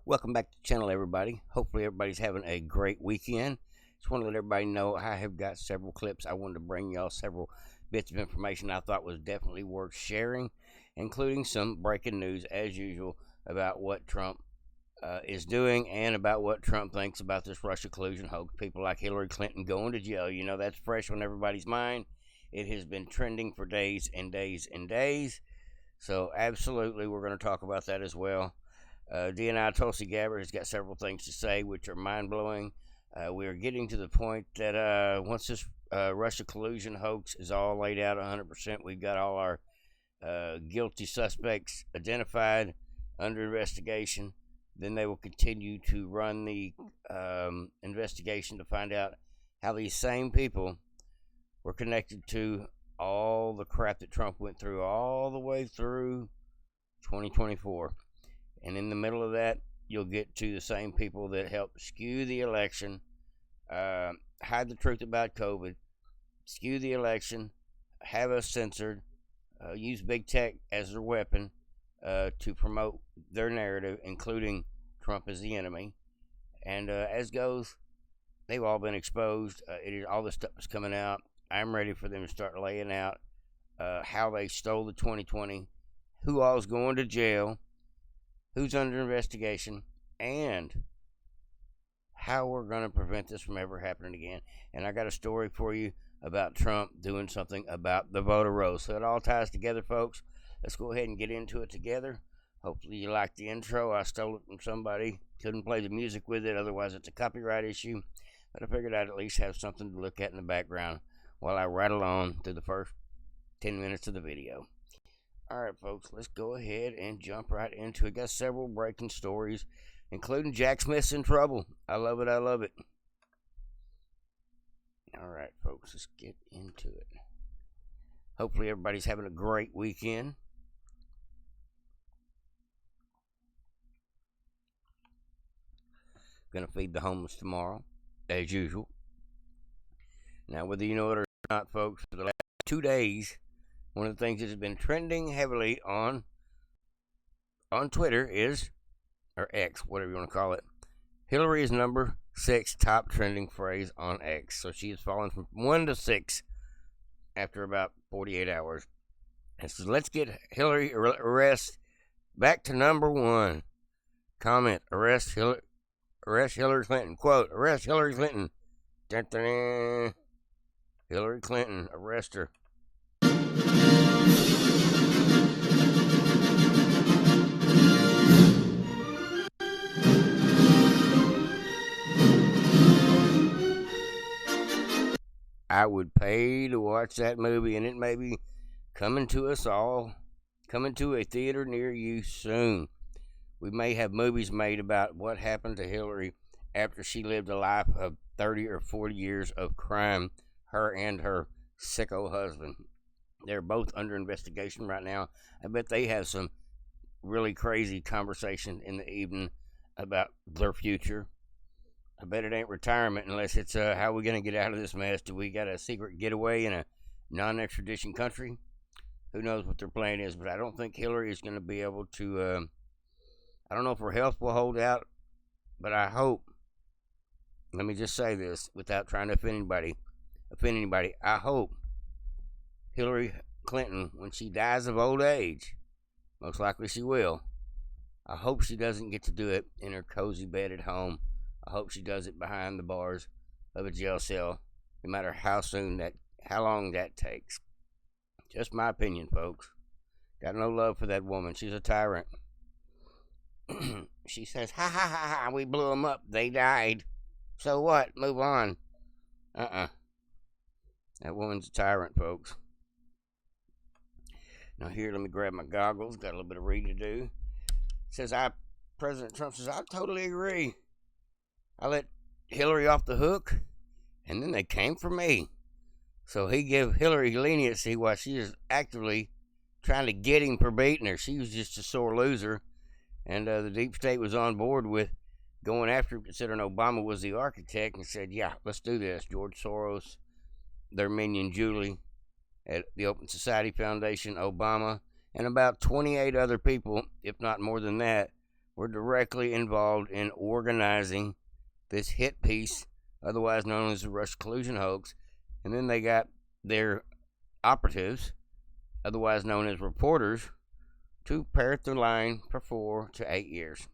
Welcome back to the channel, everybody. Hopefully everybody's having a great weekend. Just want to let everybody know I have got several clips. I wanted to bring y'all several bits of information I thought was definitely worth sharing, including some breaking news, as usual, about what Trump is doing and about what Trump thinks about this Russia collusion hoax. People like Hillary Clinton going to jail. You know, that's fresh on everybody's mind. It has been trending for days and days and days. So absolutely, we're going to talk about that as well. DNI Tulsi Gabbard has got several things to say which are mind-blowing. We are getting to the point that once this Russia collusion hoax is all laid out 100%, we've got all our guilty suspects identified, under investigation, then they will continue to run the investigation to find out how these same people were connected to all the crap that Trump went through all the way through 2024. And in the middle of that, you'll get to the same people that helped skew the election, hide the truth about COVID, skew the election, have us censored, use big tech as their weapon to promote their narrative, including Trump as the enemy. And as goes, they've all been exposed. All this stuff is coming out. I'm ready for them to start laying out how they stole the 2020, who all's going to jail, who's under investigation, and how we're going to prevent this from ever happening again. And I got a story for you about Trump doing something about the voter rolls. So it all ties together, folks. Let's go ahead and get into it together. Hopefully you like the intro. I stole it from somebody. Couldn't play the music with it, otherwise it's a copyright issue. But I figured I'd at least have something to look at in the background while I rattle on through the first 10 minutes of the video. Alright, folks, let's go ahead and jump right into it. Got several breaking stories, including Jack Smith's in trouble. I love it, I love it. Alright, folks, let's get into it. Hopefully everybody's having a great weekend. Gonna feed the homeless tomorrow, as usual. Now, whether you know it or not, folks, for the last 2 days, one of the things that has been trending heavily on Twitter is, or X, whatever you want to call it, Hillary is number 6 top trending phrase on X. So she has fallen from 1 to 6 after about 48 hours. And so let's get Hillary arrest back to number 1. Comment, arrest Hillary Clinton. Quote, arrest Hillary Clinton. Dun, dun, dun. Hillary Clinton, arrest her. I would pay to watch that movie, and it may be coming to us all, coming to a theater near you soon. We may have movies made about what happened to Hillary after she lived a life of 30 or 40 years of crime, her and her sicko husband. They're both under investigation right now. I bet they have some really crazy conversation in the evening about their future. I bet it ain't retirement unless it's how are we going to get out of this mess? Do we got a secret getaway in a non-extradition country? Who knows what their plan is, but I don't think Hillary is going to be able to, I don't know if her health will hold out, but I hope, let me just say this without trying to offend anybody, I hope Hillary Clinton, when she dies of old age, most likely she will, I hope she doesn't get to do it in her cozy bed at home. I hope she does it behind the bars of a jail cell, no matter how long that takes. Just my opinion, folks. Got no love for that woman. She's a tyrant. She says, ha ha ha ha, we blew them up. They died. So what? Move on. That woman's a tyrant, folks. Now here, let me grab my goggles. Got a little bit of reading to do. Says, President Trump says, I totally agree. I let Hillary off the hook, and then they came for me. So he gave Hillary leniency while she is actively trying to get him for beating her. She was just a sore loser, and the deep state was on board with going after him, considering Obama was the architect, and said, yeah, let's do this. George Soros, their minion Julie at the Open Society Foundation, Obama, and about 28 other people, if not more than that, were directly involved in organizing this hit piece, otherwise known as the Russia collusion hoax. And then they got their operatives, otherwise known as reporters, to parrot the line for 4 to 8 years.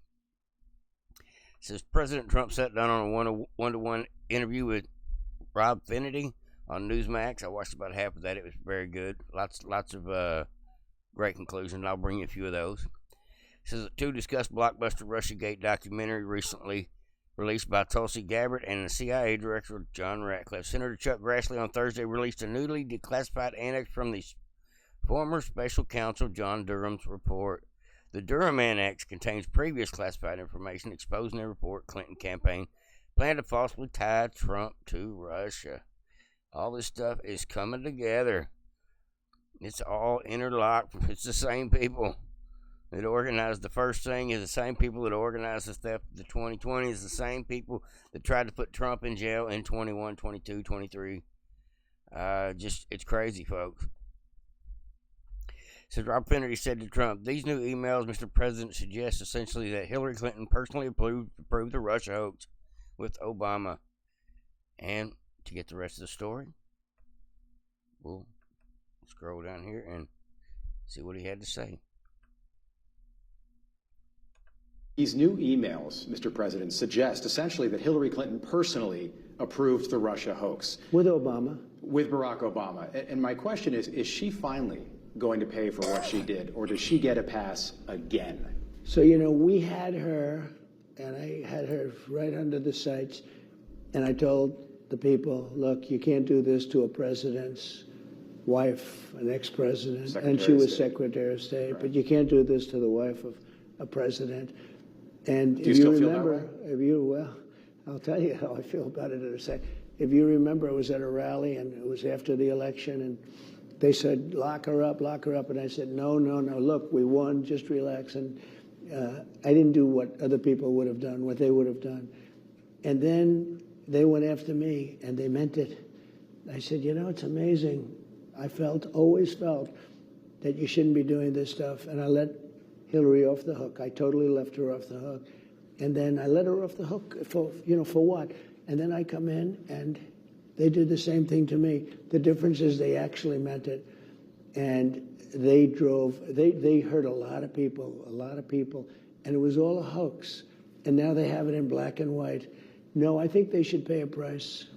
It says President Trump sat down on a one-to-one interview with Rob Finnerty on Newsmax. I watched about half of that. It was very good. Lots of great conclusions. I'll bring you a few of those. It says to discuss blockbuster Russiagate documentary recently released by Tulsi Gabbard and the CIA Director John Ratcliffe. Senator Chuck Grassley on Thursday released a newly declassified annex from the former special counsel John Durham's report. The Durham Annex contains previous classified information exposing the report Clinton campaign planned to falsely tie Trump to Russia. All this stuff is coming together. It's all interlocked. It's the same people that organized the first thing, is the same people that organized the theft of the 2020, is the same people that tried to put Trump in jail in 21, 22, 23. It's crazy, folks. So Rob Finnerty said to Trump, these new emails, Mr. President, suggest essentially that Hillary Clinton personally approved the Russia hoax with Obama. And to get the rest of the story, we'll scroll down here and see what he had to say. These new emails, Mr. President, suggest essentially that Hillary Clinton personally approved the Russia hoax. With Obama. With Barack Obama. And my question is she finally going to pay for what she did, or does she get a pass again? So, we had her, and I had her right under the sights, and I told the people, look, you can't do this to a president's wife, an ex-president, and she was Secretary of State, right. But you can't do this to the wife of a president. And do you still feel that way? Well, I'll tell you how I feel about it in a second. If you remember, I was at a rally, and it was after the election, and they said, lock her up, and I said, no, look, we won, just relax. And I didn't do what other people would have done, what they would have done. And then they went after me, and they meant it. I said, it's amazing. I always felt that you shouldn't be doing this stuff, and I let Hillary off the hook. I totally left her off the hook. And then I let her off the hook for what? And then I come in, and they did the same thing to me. The difference is they actually meant it. And they hurt a lot of people, and it was all a hoax. And now they have it in black and white. No, I think they should pay a price.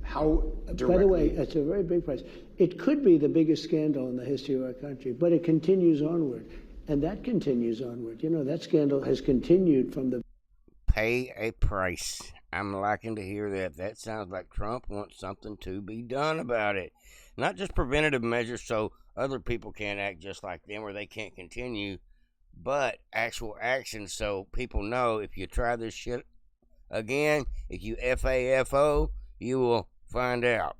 How directly? By the way, it's a very big price. It could be the biggest scandal in the history of our country, but it continues onward. And that continues onward. That scandal has continued from the... Pay a price. I'm liking to hear that. That sounds like Trump wants something to be done about it. Not just preventative measures so other people can't act just like them or they can't continue, but actual action so people know if you try this shit again, if you FAFO, you will find out.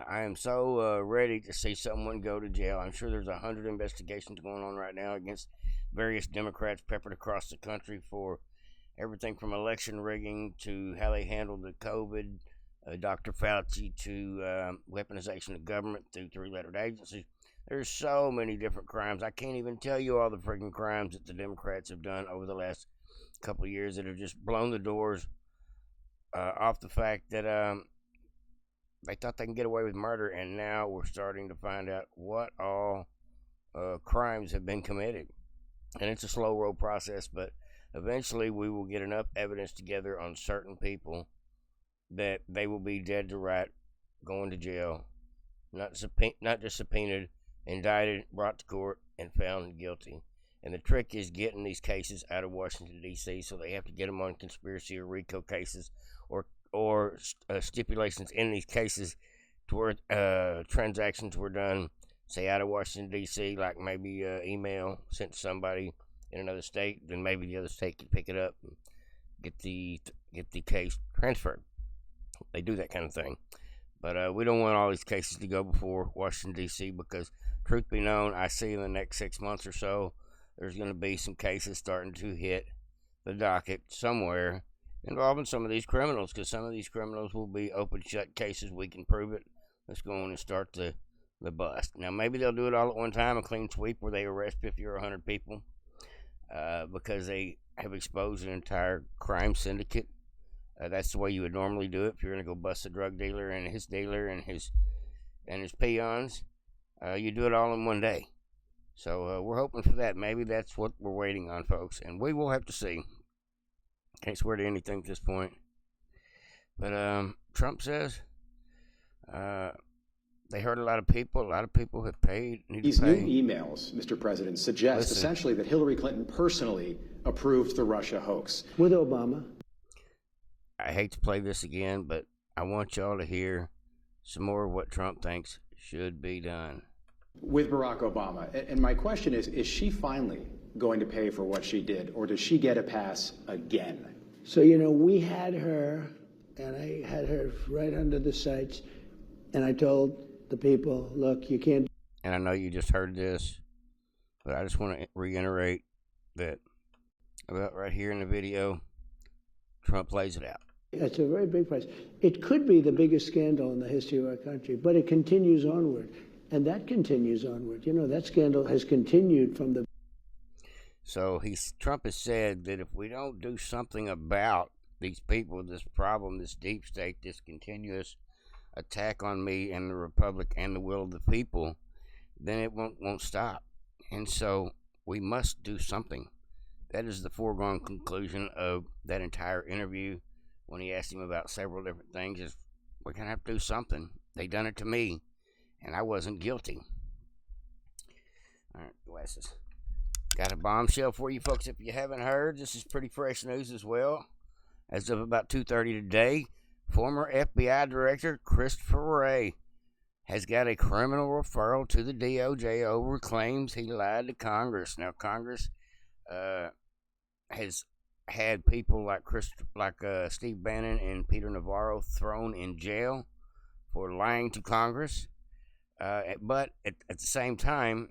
I am so ready to see someone go to jail. I'm sure there's 100 investigations going on right now against various Democrats peppered across the country for everything from election rigging to how they handled the COVID, Dr. Fauci, to weaponization of government through three-lettered agencies. There's so many different crimes. I can't even tell you all the freaking crimes that the Democrats have done over the last couple of years that have just blown the doors off the fact that they thought they can get away with murder, and now we're starting to find out what all crimes have been committed. And it's a slow road process, but eventually we will get enough evidence together on certain people that they will be dead to right, going to jail, not just subpoenaed, indicted, brought to court, and found guilty. And the trick is getting these cases out of Washington, D.C., so they have to get them on conspiracy or RICO cases or stipulations in these cases to where transactions were done, say, out of Washington, D.C., like maybe email sent to somebody in another state, then maybe the other state could pick it up and get the case transferred. They do that kind of thing. But we don't want all these cases to go before Washington, D.C., because, truth be known, I see in the next 6 months or so, there's going to be some cases starting to hit the docket somewhere involving some of these criminals, because some of these criminals will be open shut cases. We can prove it. Let's go on and start the bust. Now, maybe they'll do it all at one time, a clean sweep where they arrest 50 or 100 people. because they have exposed an entire crime syndicate. That's the way you would normally do it if you're going to go bust a drug dealer and his peons. You do it all in one day. So we're hoping for that. Maybe that's what we're waiting on, folks, and we will have to see. Can't swear to anything at this point. But Trump says they hurt a lot of people. A lot of people have paid. These new emails, Mr. President, suggest essentially that Hillary Clinton personally approved the Russia hoax. With Obama. I hate to play this again, but I want y'all to hear some more of what Trump thinks should be done. With Barack Obama. And my question is she finally going to pay for what she did, or does she get a pass again? So, we had her, and I had her right under the sights, and I told the people, look, you can't. And I know you just heard this, but I just want to reiterate that about right here in the video, Trump lays it out. It's a very big price. It could be the biggest scandal in the history of our country, but it continues onward. And that continues onward. That scandal has continued from the. So Trump has said that if we don't do something about these people, this problem, this deep state, this continuous attack on me and the republic and the will of the people, then it won't stop. And so we must do something. That is the foregone conclusion of that entire interview when he asked him about several different things. Is we're going to have to do something. They done it to me, and I wasn't guilty. All right, glasses. Got a bombshell for you folks if you haven't heard. This is pretty fresh news as well. As of about 2:30 today, former FBI Director Christopher Wray has got a criminal referral to the DOJ over claims he lied to Congress. Now, Congress has had people like Steve Bannon and Peter Navarro thrown in jail for lying to Congress. But at the same time,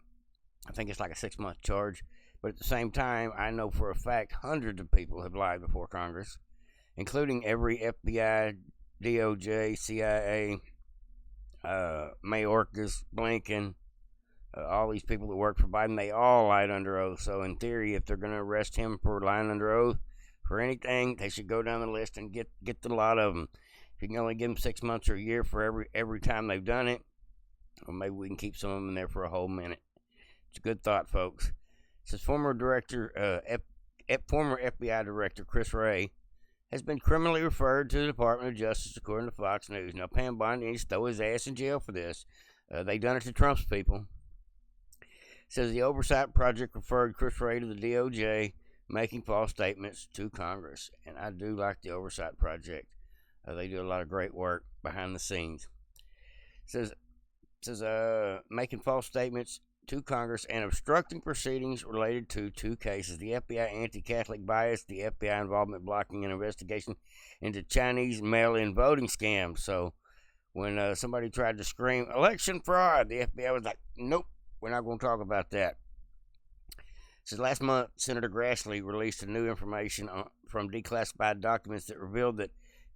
I think it's like a 6-month charge. But at the same time, I know for a fact hundreds of people have lied before Congress, including every FBI, DOJ, CIA, Mayorkas, Blinken, all these people that work for Biden. They all lied under oath. So in theory, if they're going to arrest him for lying under oath for anything, they should go down the list and get the lot of them. If you can only give them 6 months or a year for every time they've done it, or maybe we can keep some of them in there for a whole minute. It's a good thought, folks. It says former FBI Director Chris Wray has been criminally referred to the Department of Justice, according to Fox News. Now, Pam Bondi needs to throw his ass in jail for this. They done it to Trump's people. It says the Oversight Project referred Chris Wray to the DOJ, making false statements to Congress. And I do like the Oversight Project. They do a lot of great work behind the scenes. It says making false statements to Congress and obstructing proceedings related to 2 cases: the FBI anti-Catholic bias, the FBI involvement blocking an investigation into Chinese mail-in voting scams. So when somebody tried to scream election fraud, the FBI was like, nope, we're not going to talk about that. So last month, Senator Grassley released a new information from declassified documents that revealed that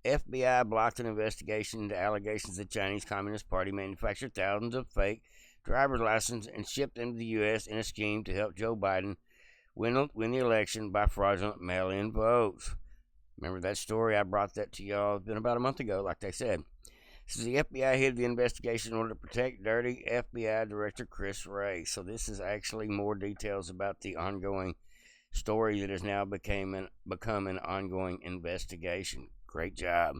FBI blocked an investigation into allegations the Chinese Communist Party manufactured thousands of fake driver's licenses and shipped them to the U.S. in a scheme to help Joe Biden win the election by fraudulent mail-in votes. Remember that story? I brought that to y'all. It's been about a month ago, like they said. So the FBI hid the investigation in order to protect dirty FBI Director Chris Wray. So this is actually more details about the ongoing story that has now become an ongoing investigation. Great job.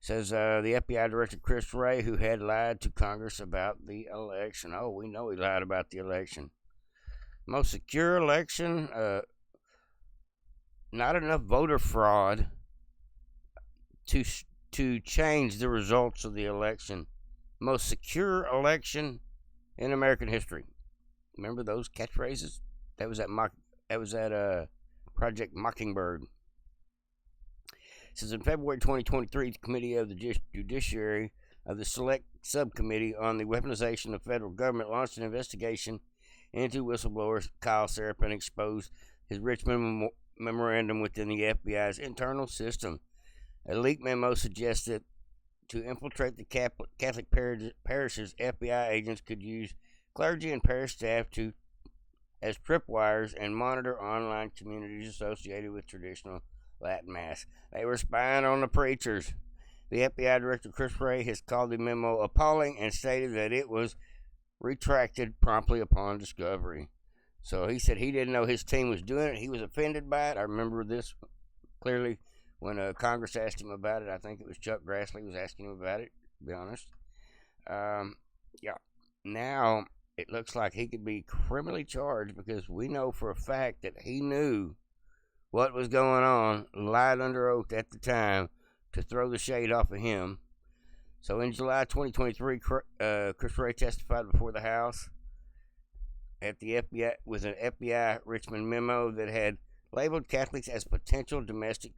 Says the FBI Director Chris Wray, who had lied to Congress about the election. Oh, we know he lied about the election. Most secure election, not enough voter fraud to change the results of the election. Most secure election in American history. Remember those catchphrases? That was that Project Mockingbird. It says in February 2023, the Committee of the Judiciary of the Select Subcommittee on the Weaponization of Federal Government launched an investigation into whistleblower Kyle Seraphin exposed his Richmond memorandum within the FBI's internal system. A leaked memo suggests that to infiltrate the Catholic parishes, FBI agents could use clergy and parish staff to as tripwires and monitor online communities associated with traditional Latin Mass. They were spying on the preachers. The FBI Director Chris Wray has called the memo appalling and stated that it was retracted promptly upon discovery. So he said he didn't know his team was doing it. He was offended by it. I remember this clearly when Congress asked him about it. I think it was Chuck Grassley was asking him about it, to be honest. Yeah. Now it looks like he could be criminally charged because we know for a fact that he knew what was going on, lied under oath at the time to throw the shade off of him. So in July 2023, Chris Wray testified before the House at the FBI with an FBI Richmond memo that had labeled Catholics as potential domestic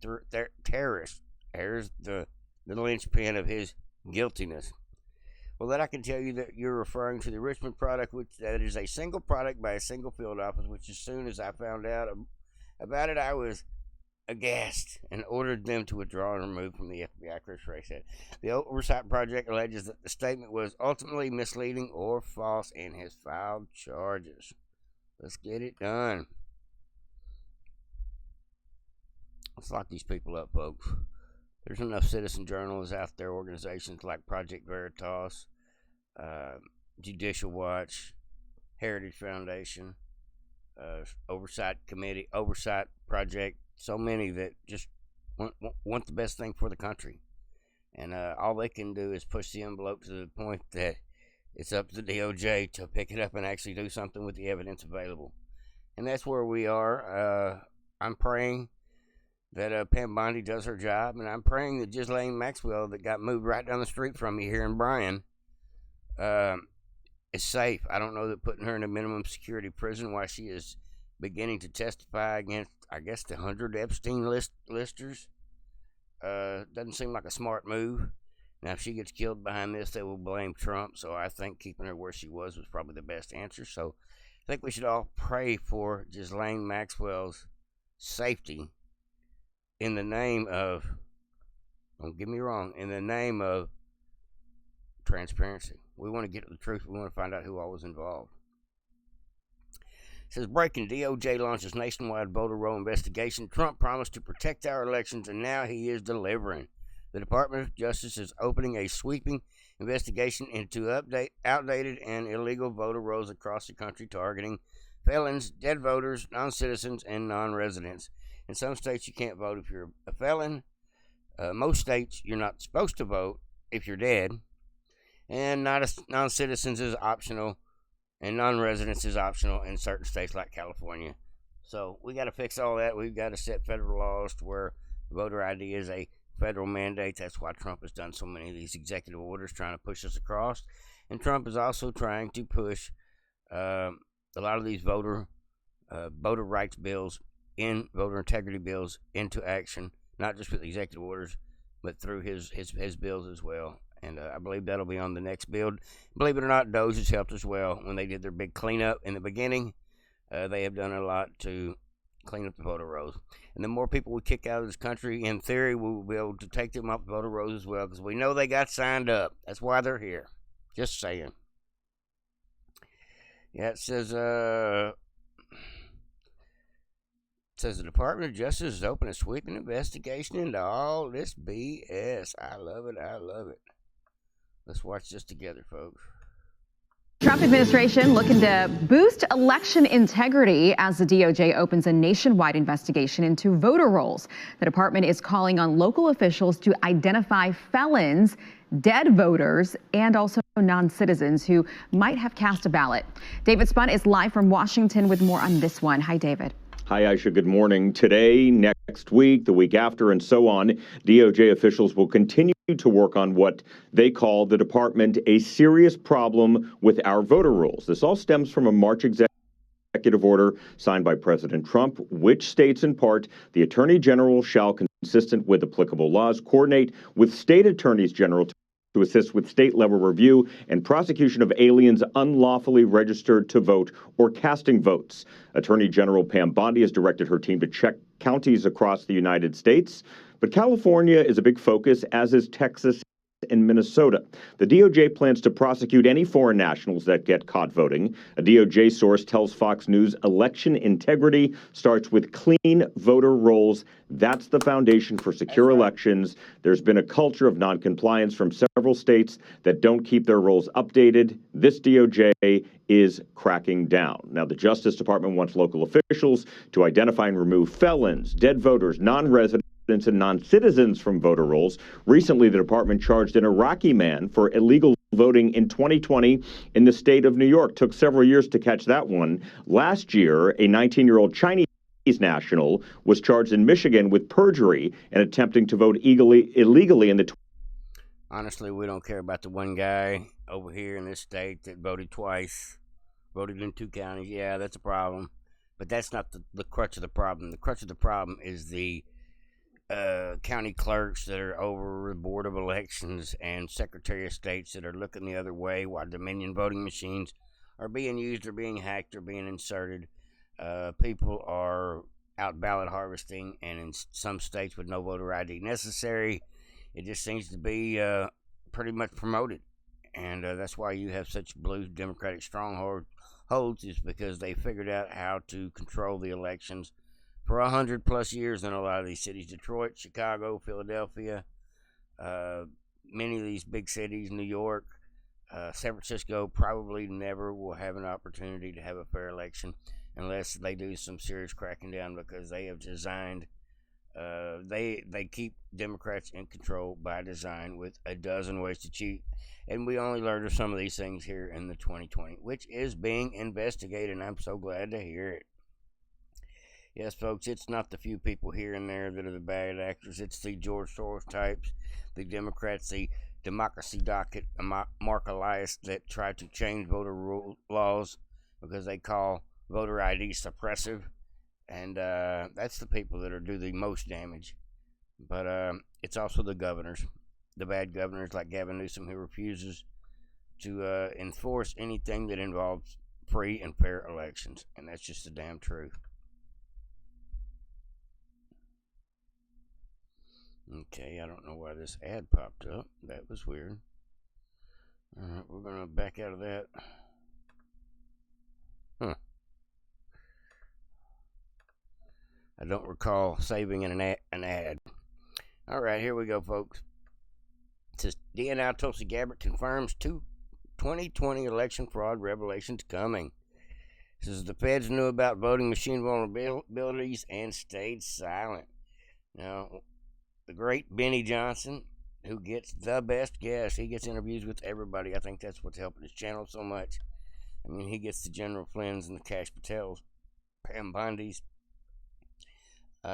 terrorists. There's the linchpin of his guiltiness. Well, then I can tell you that you're referring to the Richmond product, which that is a single product by a single field office, which as soon as I found out about it, I was aghast and ordered them to withdraw and remove from the FBI, Chris Wray said. The Oversight Project alleges that the statement was ultimately misleading or false and has filed charges. Let's get it done. Let's lock these people up, folks. There's enough citizen journalists out there, organizations like Project Veritas, Judicial Watch, Heritage Foundation, Oversight Committee, Oversight Project, so many that just want the best thing for the country. And all they can do is push the envelope to the point that it's up to the DOJ to pick it up and actually do something with the evidence available. And that's where we are. I'm praying that Pam Bondi does her job, and I'm praying that Ghislaine Maxwell, that got moved right down the street from me here in Bryan, is safe. I don't know that putting her in a minimum security prison while she is beginning to testify against, I guess, the 100 Epstein listers doesn't seem like a smart move. Now, if she gets killed behind this, they will blame Trump, so I think keeping her where she was probably the best answer. So I think we should all pray for Ghislaine Maxwell's safety in the name of, don't get me wrong, in the name of transparency. We want to get to the truth. We want to find out who all was involved. It says, breaking, DOJ launches nationwide voter roll investigation. Trump promised to protect our elections, and now he is delivering. The Department of Justice is opening a sweeping investigation into outdated and illegal voter rolls across the country, targeting felons, dead voters, non-citizens, and non-residents. In some states, you can't vote if you're a felon. Most states, you're not supposed to vote if you're dead. And non-citizens is optional, and non-residents is optional in certain states like California. So we got to fix all that. We've got to set federal laws to where voter ID is a federal mandate. That's why Trump has done so many of these executive orders trying to push us across. And Trump is also trying to push a lot of these voter rights bills, voter integrity bills into action, not just with executive orders, but through his bills as well. And I believe that'll be on the next bill. Believe it or not, DOJ has helped as well. When they did their big cleanup in the beginning, they have done a lot to clean up the voter rolls. And the more people we kick out of this country, in theory, we will be able to take them off the voter rolls as well, because we know they got signed up. That's why they're here. Just saying. Yeah, it says the Department of Justice is opening a sweeping investigation into all this BS. I love it. I love it. Let's watch this together, folks. Trump administration looking to boost election integrity as the DOJ opens a nationwide investigation into voter rolls. The department is calling on local officials to identify felons, dead voters, and also non-citizens who might have cast a ballot. David Spunt is live from Washington with more on this one. Hi, David. Hi, Aisha. Good morning. Today, next week, the week after, and so on, DOJ officials will continue to work on what they call the department a serious problem with our voter rolls. This all stems from a March executive order signed by President Trump, which states in part the Attorney General shall, consistent with applicable laws, coordinate with state attorneys general to assist with state-level review and prosecution of aliens unlawfully registered to vote or casting votes. Attorney General Pam Bondi has directed her team to check counties across the United States, but California is a big focus, as is Texas in Minnesota. The DOJ plans to prosecute any foreign nationals that get caught voting. A DOJ source tells Fox News election integrity starts with clean voter rolls. That's the foundation for secure elections. There's been a culture of noncompliance from several states that don't keep their rolls updated. This DOJ is cracking down. Now, the Justice Department wants local officials to identify and remove felons, dead voters, non-residents, and non-citizens from voter rolls. Recently, the department charged an Iraqi man for illegal voting in 2020 in the state of New York. Took several years to catch that one. Last year, a 19-year-old Chinese national was charged in Michigan with perjury and attempting to vote illegally in the... Honestly, we don't care about the one guy over here in this state that voted twice, voted in 2 counties. Yeah, that's a problem. But that's not the crutch of the problem. The crutch of the problem is the county clerks that are over the Board of Elections and Secretary of States that are looking the other way while Dominion voting machines are being used or being hacked or being inserted. People are out ballot harvesting, and in some states with no voter ID necessary, it just seems to be pretty much promoted. And that's why you have such blue Democratic strongholds, is because they figured out how to control the elections for 100+ years in a lot of these cities. Detroit, Chicago, Philadelphia, many of these big cities, New York, San Francisco probably never will have an opportunity to have a fair election unless they do some serious cracking down, because they have designed, they keep Democrats in control by design with a dozen ways to cheat. And we only learned of some of these things here in the 2020, which is being investigated, and I'm so glad to hear it. Yes, folks, it's not the few people here and there that are the bad actors. It's the George Soros types, the Democrats, the democracy docket, Mark Elias, that try to change voter laws because they call voter ID suppressive. And that's the people that do the most damage. But it's also the governors, the bad governors like Gavin Newsom, who refuses to enforce anything that involves free and fair elections. And that's just the damn truth. Okay, I don't know why this ad popped up. That was weird. Alright, we're going to back out of that. I don't recall saving an ad. Alright, here we go, folks. It says, DNI Tulsi Gabbard confirms 2020 election fraud revelations coming. It says, the feds knew about voting machine vulnerabilities and stayed silent. Now, the great Benny Johnson, who gets the best guests, he gets interviews with everybody. I think that's what's helping his channel so much. I mean, he gets the General Flynn's and the Cash Patels, Pam Bondys.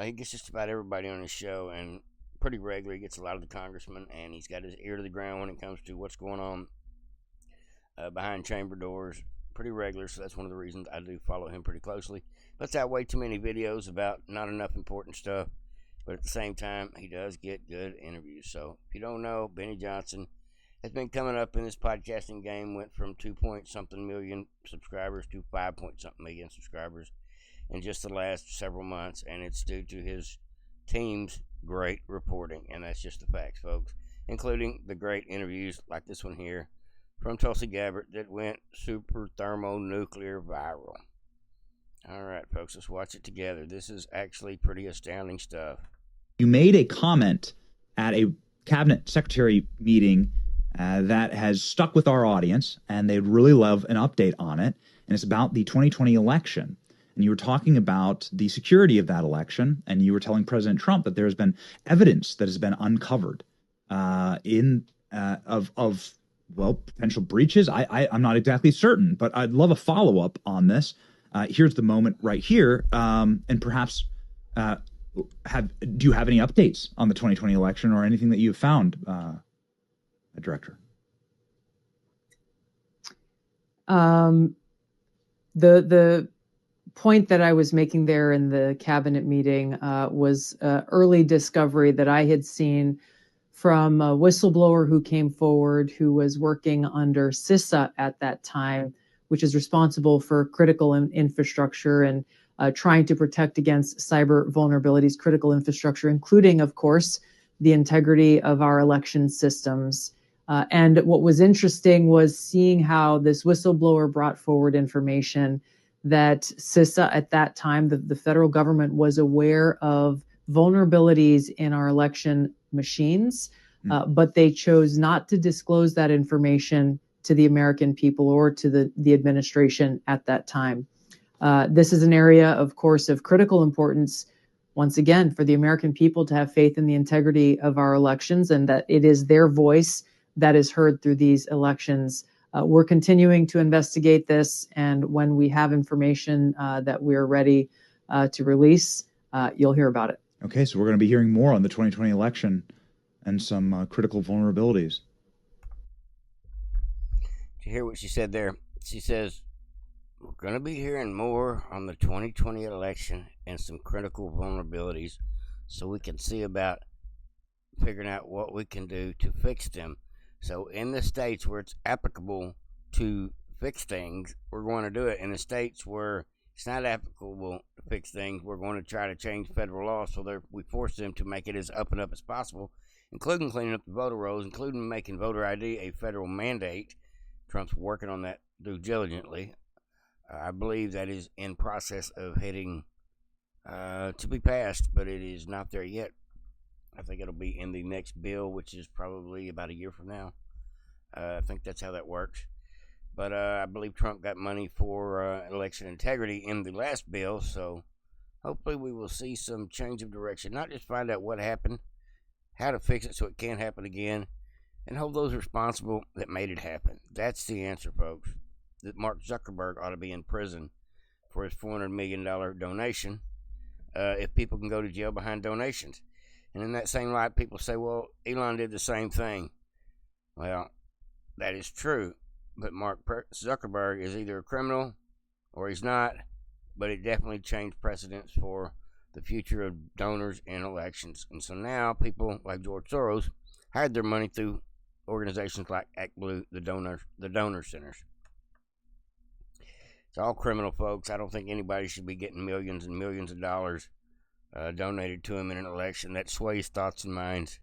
He gets just about everybody on his show, and pretty regularly. He gets a lot of the congressmen, and he's got his ear to the ground when it comes to what's going on behind chamber doors. Pretty regular, so that's one of the reasons I do follow him pretty closely. But it's way too many videos about not enough important stuff. But at the same time, he does get good interviews. So if you don't know, Benny Johnson has been coming up in this podcasting game, went from 2-point-something million subscribers to 5-point-something million subscribers in just the last several months. And it's due to his team's great reporting. And that's just the facts, folks, including the great interviews like this one here from Tulsi Gabbard that went super thermonuclear viral. All right, folks, let's watch it together. This is actually pretty astounding stuff. You made a comment at a cabinet secretary meeting that has stuck with our audience, and they'd really love an update on it. And it's about the 2020 election. And you were talking about the security of that election, and you were telling President Trump that there has been evidence that has been uncovered of potential breaches. I'm not exactly certain, but I'd love a follow-up on this. Here's the moment right here, and perhaps do you have any updates on the 2020 election or anything that you've found, Director? The point that I was making there in the cabinet meeting was early discovery that I had seen from a whistleblower who came forward, who was working under CISA at that time, which is responsible for critical infrastructure and trying to protect against cyber vulnerabilities, critical infrastructure, including, of course, the integrity of our election systems. And what was interesting was seeing how this whistleblower brought forward information that CISA at that time, the federal government, was aware of vulnerabilities in our election machines, but they chose not to disclose that information to the American people or to the administration at that time. This is an area, of course, of critical importance, once again, for the American people to have faith in the integrity of our elections and that it is their voice that is heard through these elections. We're continuing to investigate this, and when we have information that we're ready to release, you'll hear about it. Okay, so we're going to be hearing more on the 2020 election and some critical vulnerabilities. Did you hear what she said there? She says, we're going to be hearing more on the 2020 election and some critical vulnerabilities so we can see about figuring out what we can do to fix them. So in the states where it's applicable to fix things, we're going to do it. In the states where it's not applicable to fix things, we're going to try to change federal law so we force them to make it as up and up as possible, including cleaning up the voter rolls, including making voter ID a federal mandate. Trump's working on that due diligently. I believe that is in process of heading to be passed, but it is not there yet. I think it'll be in the next bill, which is probably about a year from now. I think that's how that works. But I believe Trump got money for election integrity in the last bill, so hopefully we will see some change of direction. Not just find out what happened, how to fix it so it can't happen again, and hold those responsible that made it happen. That's the answer, folks. That Mark Zuckerberg ought to be in prison for his $400 million donation if people can go to jail behind donations. And in that same light, people say, well, Elon did the same thing. Well, that is true. But Mark Zuckerberg is either a criminal or he's not. But it definitely changed precedents for the future of donors in elections. And so now people like George Soros hide their money through organizations like Act Blue, the donor centers. It's all criminal, folks. I don't think anybody should be getting millions and millions of dollars donated to him in an election. That sways thoughts and minds,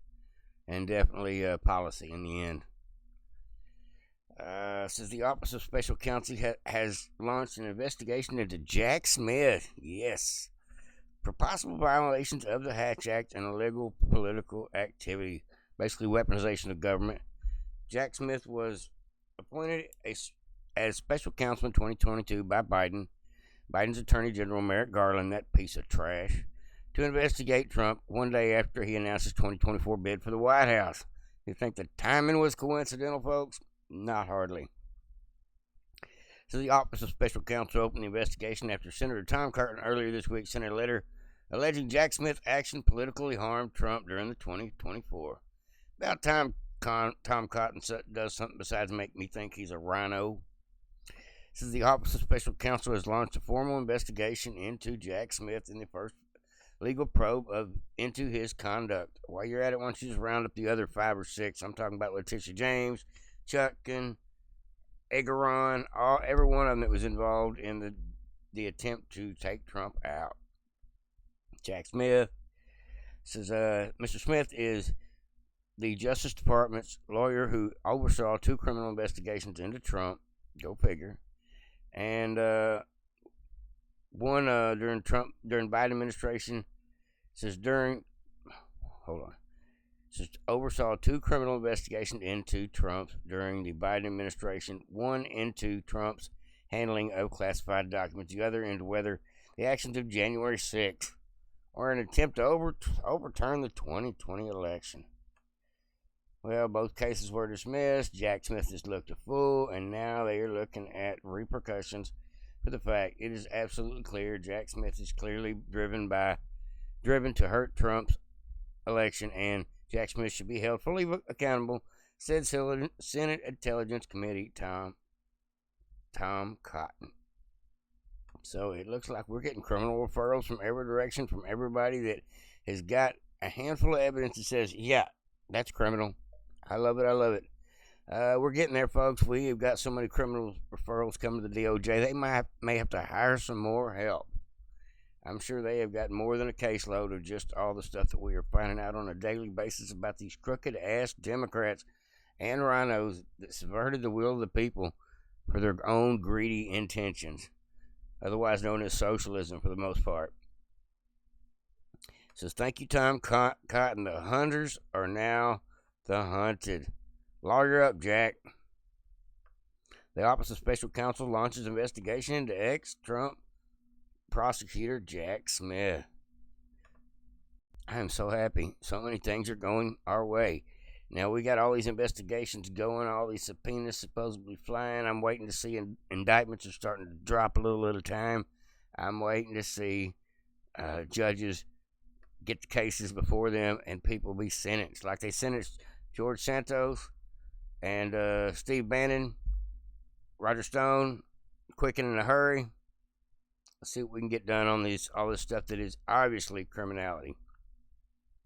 and definitely policy in the end. Says the Office of Special Counsel has launched an investigation into Jack Smith, yes, for possible violations of the Hatch Act and illegal political activity, basically weaponization of government. Jack Smith was appointed as special counsel in 2022 by Biden's Attorney General Merrick Garland, that piece of trash, to investigate Trump one day after he announced his 2024 bid for the White House. You think the timing was coincidental, folks? Not hardly. So the Office of Special Counsel opened the investigation after Senator Tom Cotton earlier this week sent a letter alleging Jack Smith's action politically harmed Trump during the 2024. About time Tom Cotton does something besides make me think he's a rhino. Says the Office of Special Counsel has launched a formal investigation into Jack Smith in the first legal probe into his conduct. While you're at it, why don't you just round up the other 5 or 6? I'm talking about Letitia James, Chutkan, Egeron, every one of them that was involved in the attempt to take Trump out. Jack Smith says Mr. Smith is the Justice Department's lawyer who oversaw 2 criminal investigations into Trump. Go figure. And one during Biden administration. Says oversaw 2 criminal investigations into Trump during the Biden administration. One into Trump's handling of classified documents. The other into whether the actions of January 6th are an attempt to overturn the 2020 election. Well, both cases were dismissed. Jack Smith has looked a fool, and now they are looking at repercussions for the fact it is absolutely clear Jack Smith is clearly driven to hurt Trump's election, and Jack Smith should be held fully accountable, said Senate Intelligence Committee Tom Cotton. So it looks like we're getting criminal referrals from every direction, from everybody that has got a handful of evidence that says, yeah, that's criminal. I love it. We're getting there, folks. We have got so many criminal referrals coming to the DOJ. They may have to hire some more help. I'm sure they have got more than a caseload of just all the stuff that we are finding out on a daily basis about these crooked-ass Democrats and rhinos that subverted the will of the people for their own greedy intentions, otherwise known as socialism for the most part. Says, thank you, Tom Cotton. The hunters are now the hunted. Lawyer up, Jack. The Office of Special Counsel launches investigation into ex-Trump prosecutor Jack Smith. I am so happy. So many things are going our way. Now, we got all these investigations going, all these subpoenas supposedly flying. I'm waiting to see indictments are starting to drop a little at a time. I'm waiting to see judges get the cases before them and people be sentenced. Like they sentenced George Santos and Steve Bannon, Roger Stone, quick and in a hurry. Let's see what we can get done on all this stuff that is obviously criminality.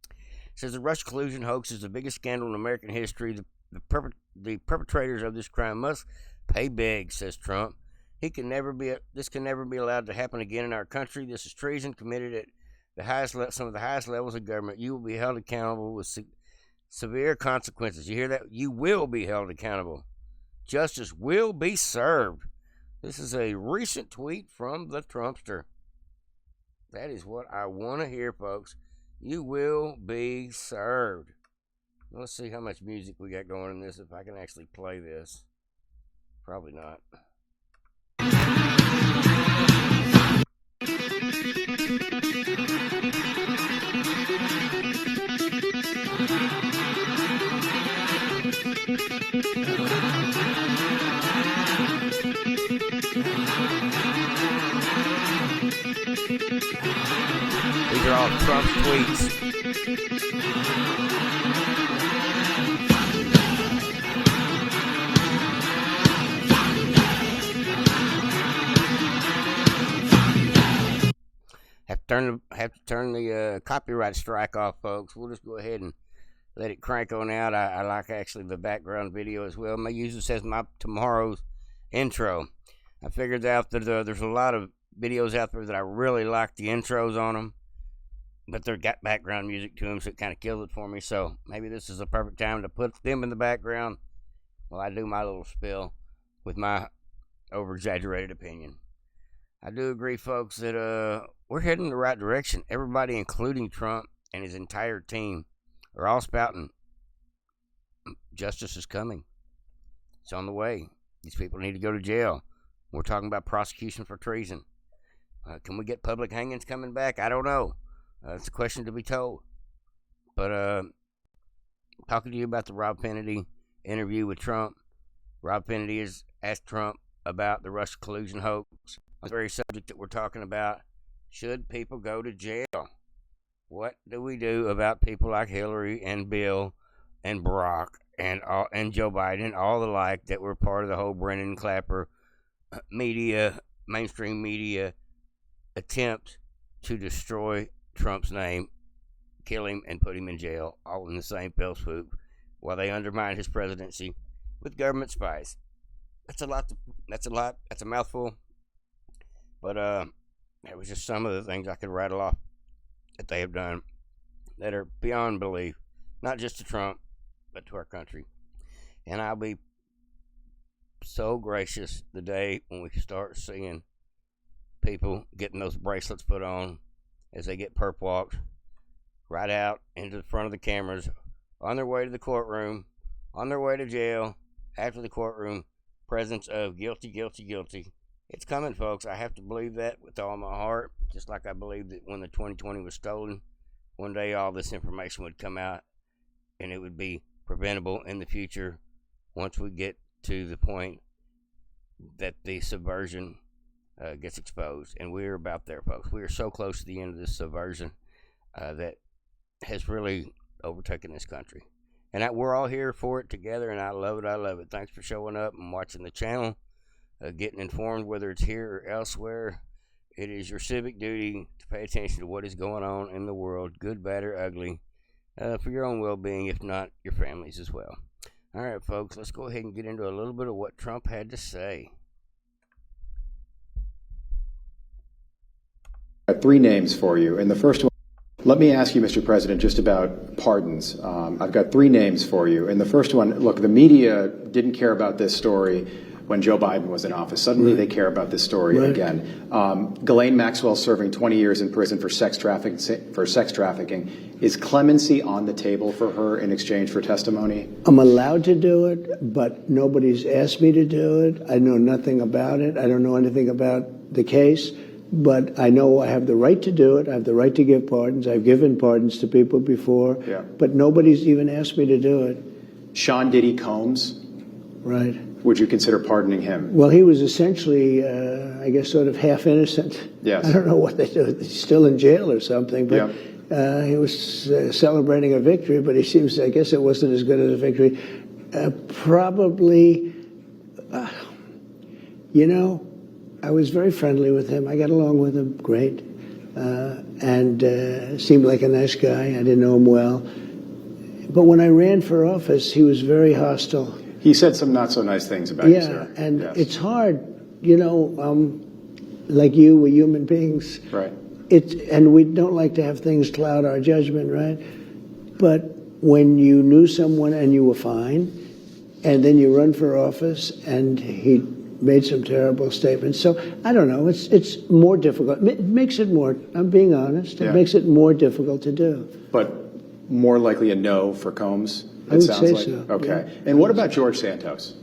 It says the Russia collusion hoax is the biggest scandal in American history. The perpetrators of this crime must pay big, says Trump. This can never be allowed to happen again in our country. This is treason committed at some of the highest levels of government. You will be held accountable with severe consequences. You hear that? You will be held accountable. Justice will be served. This is a recent tweet from the Trumpster. That is what I want to hear, folks. You will be served. Let's see how much music we got going in this, if I can actually play this. Probably not. These are all Trump tweets. Have to turn the copyright strike off, folks. We'll just go ahead and let it crank on out. I like actually the background video as well. My user says tomorrow's intro. I figured out that there's a lot of videos out there that I really like the intros on them, but they've got background music to them, so it kind of kills it for me. So maybe this is the perfect time to put them in the background while I do my little spiel with my over-exaggerated opinion. I do agree, folks, that we're heading in the right direction. Everybody, including Trump and his entire team, are all spouting justice is coming. It's on the way. These people need to go to jail. We're talking about prosecution for treason. Can we get public hangings coming back? I don't know. It's a question to be told. But talking to you about the Rob Kennedy interview with Trump, Rob Kennedy has asked Trump about the Russia collusion hoax. The very subject that we're talking about. Should people go to jail? What do we do about people like Hillary and Bill and Barack and Joe Biden and all the like that were part of the whole Brennan Clapper mainstream media attempt to destroy Trump's name, kill him, and put him in jail, all in the same fell swoop, while they undermine his presidency with government spies? That's a lot. That's a mouthful. But that was just some of the things I could rattle off that they have done that are beyond belief, not just to Trump, but to our country. And I'll be so gracious the day when we start seeing people getting those bracelets put on as they get perp walked right out into the front of the cameras on their way to the courtroom, on their way to jail, after the courtroom, presence of guilty, guilty, guilty. It's coming, folks. I have to believe that with all my heart, just like I believed that when the 2020 was stolen, one day all this information would come out and it would be preventable in the future once we get to the point that the subversion gets exposed. And we're about there, folks. We are so close to the end of this subversion that has really overtaken this country. And we're all here for it together, and I love it. I love it. Thanks for showing up and watching the channel. Getting informed, whether it's here or elsewhere. It is your civic duty to pay attention to what is going on in the world, good, bad, or ugly, for your own well-being, if not your family's as well. All right, folks, let's go ahead and get into a little bit of what Trump had to say. Got three names for you, and the first one, let me ask you, Mr. President, just about pardons. I've got three names for you, and the first one, look, the media didn't care about this story when Joe Biden was in office. Suddenly they care about this story again. Ghislaine Maxwell serving 20 years in prison for sex trafficking. Is clemency on the table for her in exchange for testimony? I'm allowed to do it, but nobody's asked me to do it. I know nothing about it. I don't know anything about the case, but I know I have the right to do it. I have the right to give pardons. I've given pardons to people before, but nobody's even asked me to do it. Sean Diddy Combs? Right. Would you consider pardoning him? Well, he was essentially, I guess, sort of half innocent. Yes. I don't know what they do. He's still in jail or something, but he was celebrating a victory, but he seems, I guess it wasn't as good as a victory. Probably, you know, I was very friendly with him. I got along with him great, and seemed like a nice guy. I didn't know him well. But when I ran for office, he was very hostile. He said some not so nice things about you, sir. And it's hard, you know, like you, we're human beings. Right. And we don't like to have things cloud our judgment, right? But when you knew someone and you were fine, and then you run for office and he made some terrible statements. So I don't know, it's more difficult. It makes it more, I'm being honest, it makes it more difficult to do. But more likely a no for Combs? I would say so. Okay. Yeah. And what about George Santos?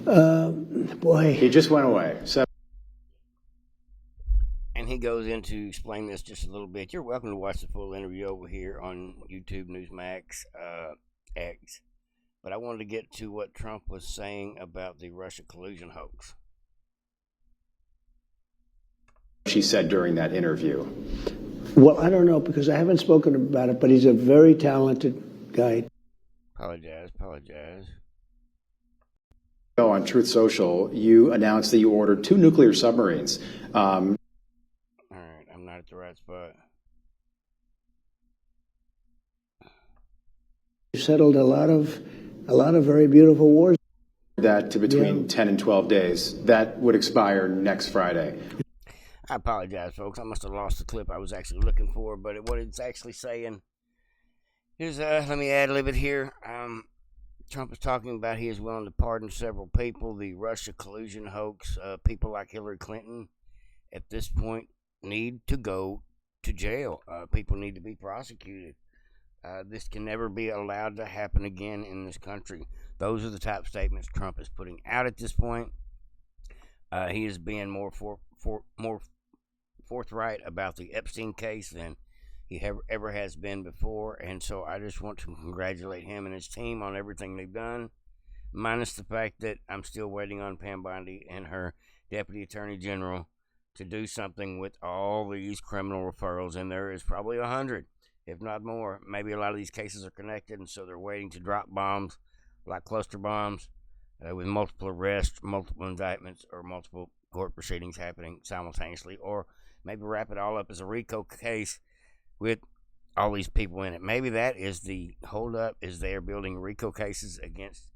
Boy. He just went away. And he goes into explain this just a little bit. You're welcome to watch the full interview over here on YouTube, Newsmax, X. But I wanted to get to what Trump was saying about the Russia collusion hoax. She said during that interview. Well, I don't know because I haven't spoken about it, but he's a very talented guy. Apologize. On Truth Social, you announced that you ordered 2 nuclear submarines. All right, I'm not at the right spot. You settled a lot of very beautiful wars. That to between 10 and 12 days. That would expire next Friday. I apologize, folks. I must have lost the clip I was actually looking for, but what it's actually saying is, let me add a little bit here. Trump is talking about he is willing to pardon several people. The Russia collusion hoax, people like Hillary Clinton at this point need to go to jail. People need to be prosecuted. This can never be allowed to happen again in this country. Those are the type of statements Trump is putting out at this point. He is being more forthright about the Epstein case than he ever has been before, and so I just want to congratulate him and his team on everything they've done, minus the fact that I'm still waiting on Pam Bondi and her Deputy Attorney General to do something with all these criminal referrals, and there is probably 100, if not more. Maybe a lot of these cases are connected, and so they're waiting to drop bombs, like cluster bombs, with multiple arrests, multiple indictments, or multiple court proceedings happening simultaneously, or maybe wrap it all up as a RICO case with all these people in it. Maybe that is the holdup, is they're building RICO cases against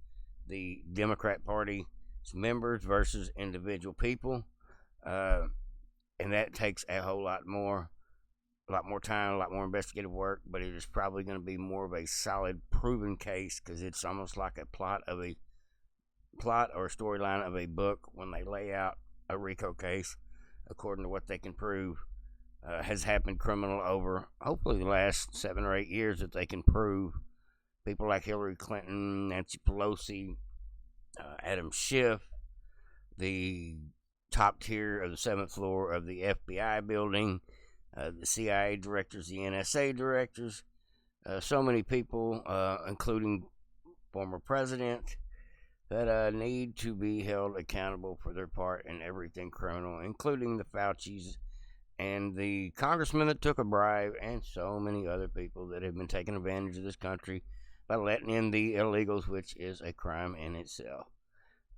the Democrat Party's members versus individual people, and that takes a whole lot more time, a lot more investigative work, but it is probably going to be more of a solid, proven case, because it's almost like a plot or a storyline of a book when they lay out a RICO case, according to what they can prove. Has happened criminal over hopefully the last 7 or 8 years that they can prove. People like Hillary Clinton, Nancy Pelosi, Adam Schiff, the top tier of the 7th floor of the FBI building, the CIA directors, the NSA directors, so many people, including former president, that need to be held accountable for their part in everything criminal, including the Faucis and the congressman that took a bribe, and so many other people that have been taking advantage of this country by letting in the illegals, which is a crime in itself.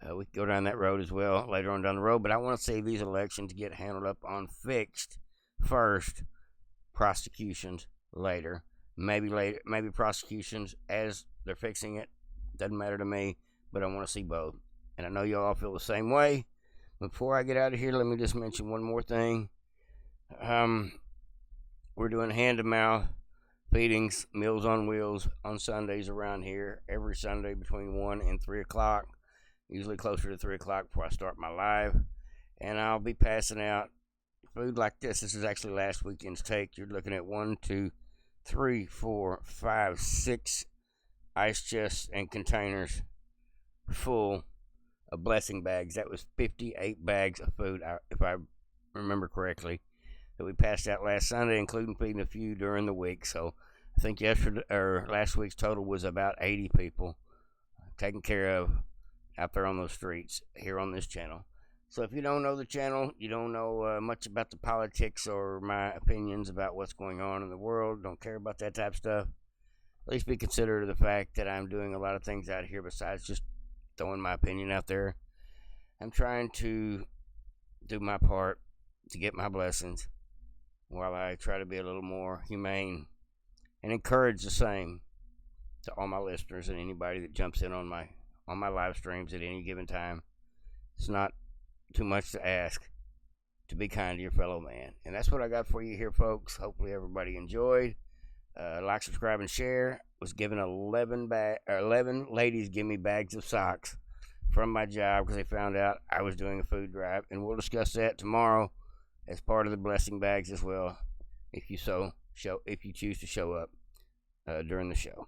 We can go down that road as well later on down the road, but I want to see these elections get handled up on fixed first, prosecutions later. Maybe prosecutions as they're fixing it. Doesn't matter to me, but I want to see both. And I know y'all feel the same way. Before I get out of here, let me just mention one more thing. We're doing hand-to-mouth feedings, Meals on Wheels on Sundays around here. Every Sunday between 1 and 3 o'clock, usually closer to 3 o'clock before I start my live. And I'll be passing out food like this. This is actually last weekend's take. You're looking at 1, 2, 3, 4, 5, 6 ice chests and containers full of blessing bags. That was 58 bags of food, if I remember correctly, that we passed out last Sunday, including feeding a few during the week. So I think last week's total was about 80 people taken care of out there on those streets here on this channel. So if you don't know the channel, you don't know much about the politics or my opinions about what's going on in the world, don't care about that type of stuff, at least be considerate of the fact that I'm doing a lot of things out here besides just throwing my opinion out there. I'm trying to do my part to get my blessings while I try to be a little more humane and encourage the same to all my listeners and anybody that jumps in on my live streams at any given time. It's not too much to ask to be kind to your fellow man. And that's what I got for you here, folks. Hopefully everybody enjoyed. Like, subscribe, and share. Was given 11 ladies give me bags of socks from my job because they found out I was doing a food drive, and we'll discuss that tomorrow as part of the blessing bags as well, if you choose to show up during the show.